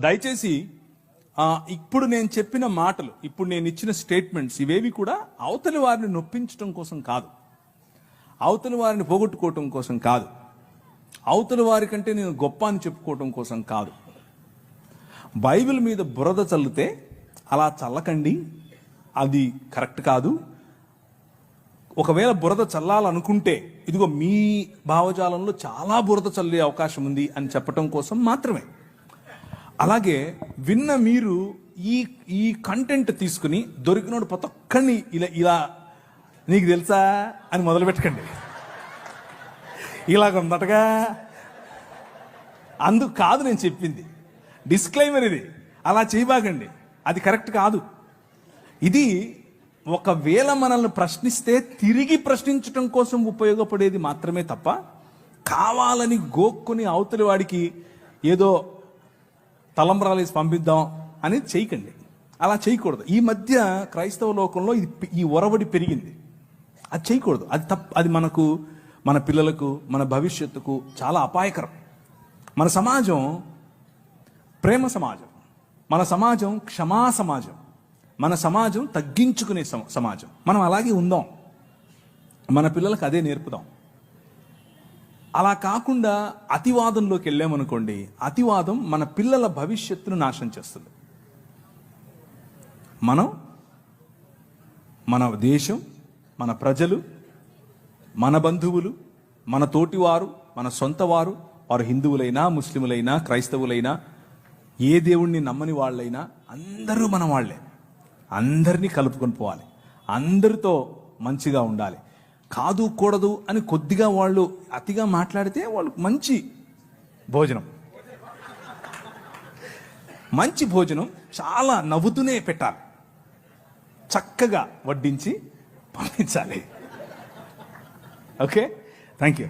దయచేసి ఇప్పుడు నేను చెప్పిన మాటలు, ఇప్పుడు నేను ఇచ్చిన స్టేట్మెంట్స్ ఇవేవి కూడా అవతలి వారిని నొప్పించడం కోసం కాదు, అవతలి వారిని పోగొట్టుకోవటం కోసం కాదు, అవతలి వారి కంటే నేను గొప్ప అని చెప్పుకోవటం కోసం కాదు. బైబిల్ మీద బురద చల్లితే అలా చల్లకండి, అది కరెక్ట్ కాదు. ఒకవేళ బురద చల్లాలనుకుంటే ఇదిగో మీ భావజాలంలో చాలా బురద చల్లే అవకాశం ఉంది అని చెప్పటం కోసం మాత్రమే. అలాగే విన్న మీరు ఈ కంటెంట్ తీసుకుని దొరికినోడు ప్రతి ఒక్కడిని ఇలా నీకు తెలుసా అని మొదలు పెట్టకండి. ఇలాగ ఉందటగా, అందుకు కాదు నేను చెప్పింది, డిస్క్లైమర్ ఇది. అలా చేయబాగండి, అది కరెక్ట్ కాదు. ఇది ఒకవేళ మనల్ని ప్రశ్నిస్తే తిరిగి ప్రశ్నించటం కోసం ఉపయోగపడేది మాత్రమే తప్ప కావాలని గోక్కుని అవతలి వాడికి ఏదో తలంబ్రాలేసి పంపిద్దాం అనేది చేయకండి. అలా చేయకూడదు. ఈ మధ్య క్రైస్తవ లోకంలో ఈ ఒరవడి పెరిగింది. అది చేయకూడదు, అది తప్పు. అది మనకు, మన పిల్లలకు, మన భవిష్యత్తుకు చాలా అపాయకరం. మన సమాజం ప్రేమ సమాజం, మన సమాజం క్షమా సమాజం, మన సమాజం తగ్గించుకునే సమాజం. మనం అలాగే ఉందాం, మన పిల్లలకు అదే నేర్పుదాం. అలా కాకుండా అతివాదంలోకి వెళ్ళామనుకోండి, అతివాదం మన పిల్లల భవిష్యత్తును నాశనం చేస్తుంది. మన దేశం, మన ప్రజలు, మన బంధువులు, మన తోటివారు, మన సొంత వారు, వారు హిందువులైనా, ముస్లింలైనా, క్రైస్తవులైనా, ఏ దేవుణ్ణి నమ్మని వాళ్ళైనా అందరూ మన వాళ్లే. అందరినీ కలుపుకొని పోవాలి, అందరితో మంచిగా ఉండాలి. కాదు కూడదు అని కొద్దిగా వాళ్ళు అతిగా మాట్లాడితే వాళ్ళు మంచి భోజనం చాలా నవ్వుతూనే పెట్టాలి, చక్కగా వడ్డించి పంపించాలి. Okay, thank you.